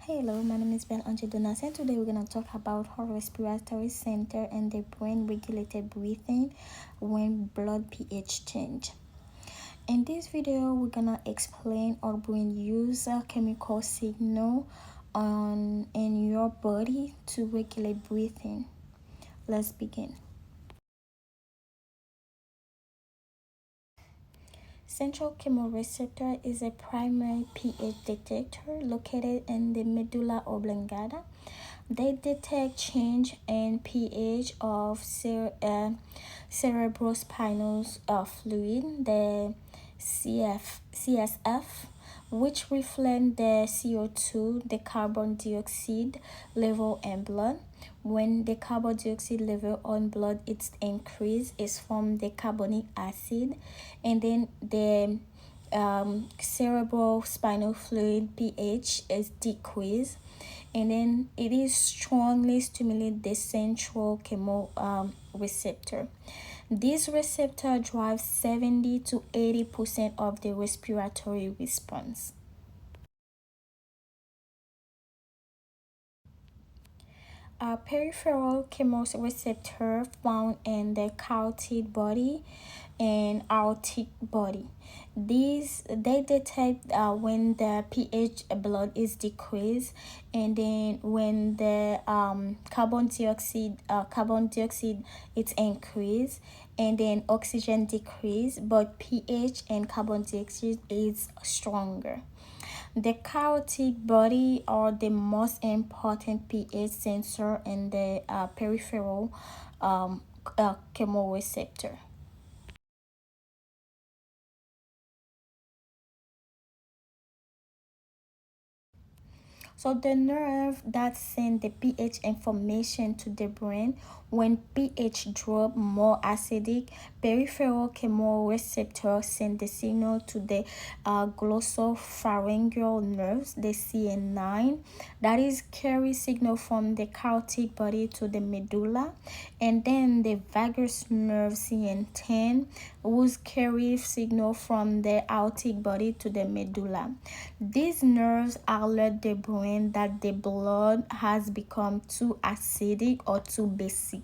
Hello, my name is Ben Angedonas, and today we're going to talk about how respiratory center and the brain regulated breathing when blood pH change. In this video, we're going to explain our brain use a chemical signal in your body to regulate breathing. Let's begin. Central chemoreceptor is a primary pH detector located in the medulla oblongata. They detect change in pH of cerebrospinal fluid, the CSF, which reflect the CO2, the carbon dioxide level in blood. When the carbon dioxide level on blood is increased, is from the carbonic acid, and then the cerebral spinal fluid pH is decreased, and then it is strongly stimulate the central receptor. This receptor drives 70 to 80% of the respiratory response. A peripheral chemoreceptor found in the carotid body and aortic body. They detect when the pH blood is decreased, and then when the carbon dioxide is increased, and then oxygen decrease, but pH and carbon dioxide is stronger. The carotid body are the most important pH sensor in the peripheral chemoreceptor. So the nerve that send the pH information to the brain, when pH drop more acidic, peripheral chemoreceptor send the signal to the glossopharyngeal nerves, the CN9, that is carry signal from the carotid body to the medulla, and then the vagus nerve CN10, whose carry signal from the aortic body to the medulla. These nerves alert the brain that the blood has become too acidic or too basic.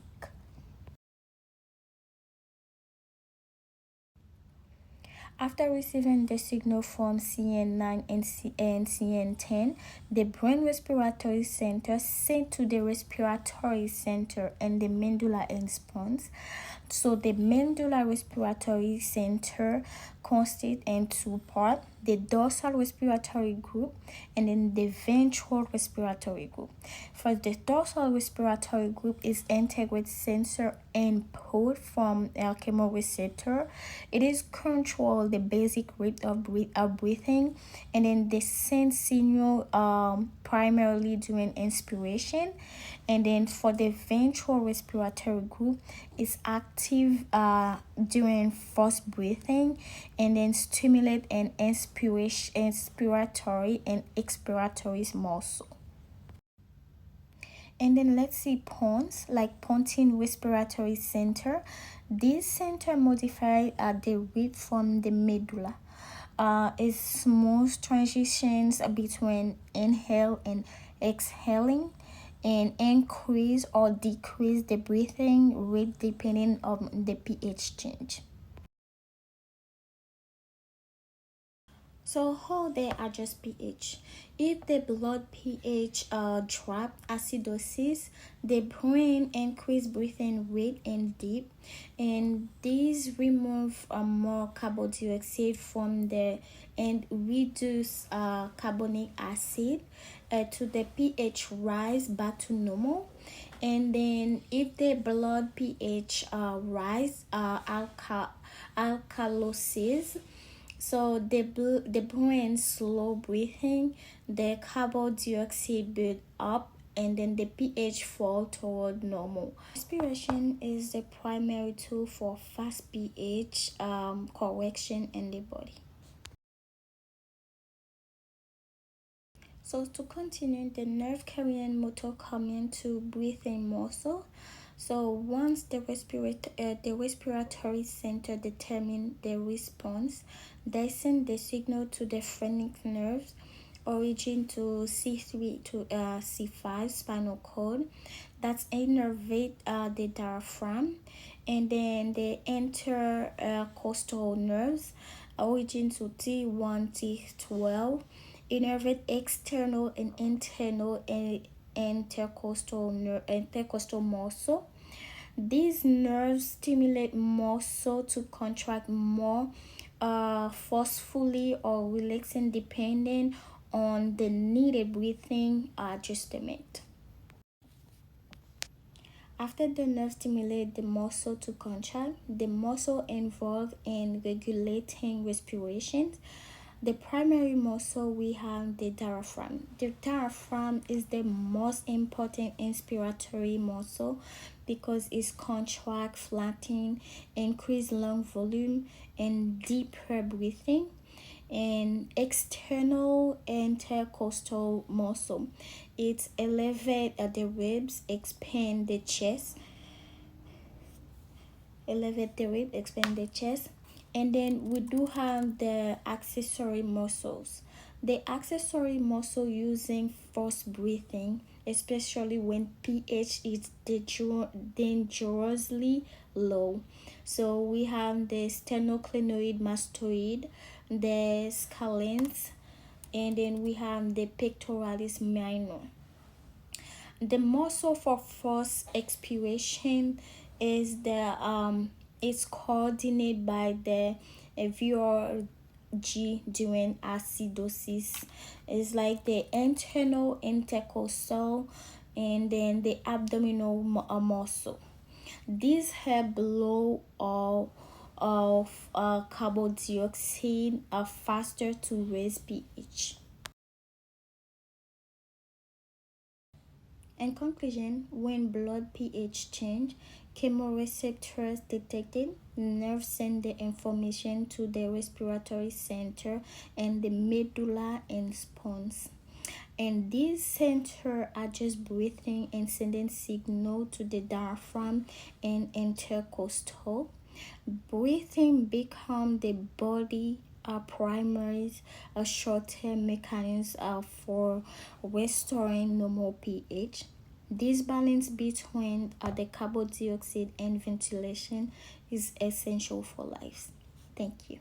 After receiving the signal from CN9 and CN10, the brain respiratory center sent to the respiratory center and the medulla in response. So the medulla respiratory center consists in two parts: the dorsal respiratory group and then the ventral respiratory group. First, the dorsal respiratory group is integrate sensor input from chemoreceptor. It is control the basic rate of breathing, and then they send signal primarily during inspiration. And then for the ventral respiratory group, is active during forced breathing, and then stimulate an inspiratory and expiratory muscle. And then let's see PONS, like pontine respiratory center. This center modify the rate from the medulla. It smooth transitions between inhale and exhaling, and increase or decrease the breathing rate depending on the pH change. So how they adjust pH? If the blood pH drop acidosis, the brain increase breathing rate and deep, and these remove more carbon dioxide from the and reduce carbonic acid to the pH rise back to normal. And then if the blood pH rise alkalosis, so the brain slow breathing, the carbon dioxide build up, and then the pH fall toward normal. Respiration is the primary tool for fast pH correction in the body. So to continue, the nerve carrying motor command to breathing muscle. So once the respiratory center determine the response, they send the signal to the phrenic nerves, origin to C3 to C5 spinal cord that's innervate the diaphragm, and then the intercostal nerves origin to T1 T12 innervate external and internal and intercostal muscle. These nerves stimulate muscle to contract more forcefully or relaxing depending on the needed breathing adjustment. After the nerve stimulates the muscle to contract, the muscle involved in regulating respiration. The primary muscle we have the diaphragm. The diaphragm is the most important inspiratory muscle because it contracts, flatten, increase lung volume, and deeper breathing. And external intercostal muscle, it elevate the ribs, expand the chest. And then we do have the accessory muscles. The accessory muscle using forced breathing, especially when pH is dangerously low. So we have the sternocleidomastoid mastoid, the scalens, and then we have the pectoralis minor. The muscle for force expiration is the it's coordinated by the VRG during acidosis. It's like the internal intercostal and then the abdominal muscle. These help blow of carbon dioxide faster to raise pH. In conclusion, when blood pH change, chemoreceptors detected, nerves send the information to the respiratory center and the medulla and spons. And these centers adjust breathing and sending signal to the diaphragm and intercostal. Breathing become the body primary short-term mechanism for restoring normal pH. This balance between the carbon dioxide and ventilation is essential for life. Thank you.